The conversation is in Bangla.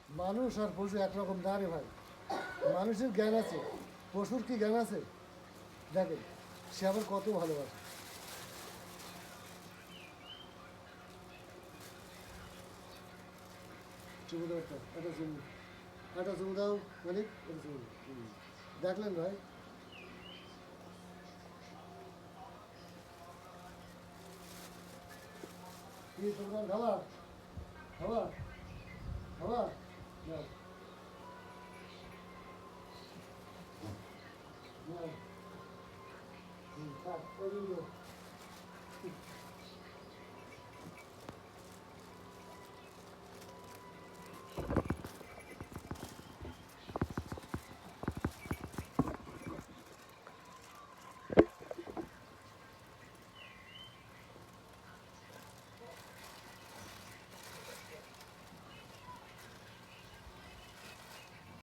মানুষ আর পশু একরকম না রে ভাই। মানুষের জ্ঞান আছে, পশুর কি জ্ঞান আছে? দেখেন সে আবার কত ভালোবাসে। চুমু দাও, একটা চুমু, একটা চুমু দাও মালিক, একটা চুমু। দেখলেন ভাই? কি তোমার খাবার খাবার খাবার নাও, নাও। থাক, ওই দিন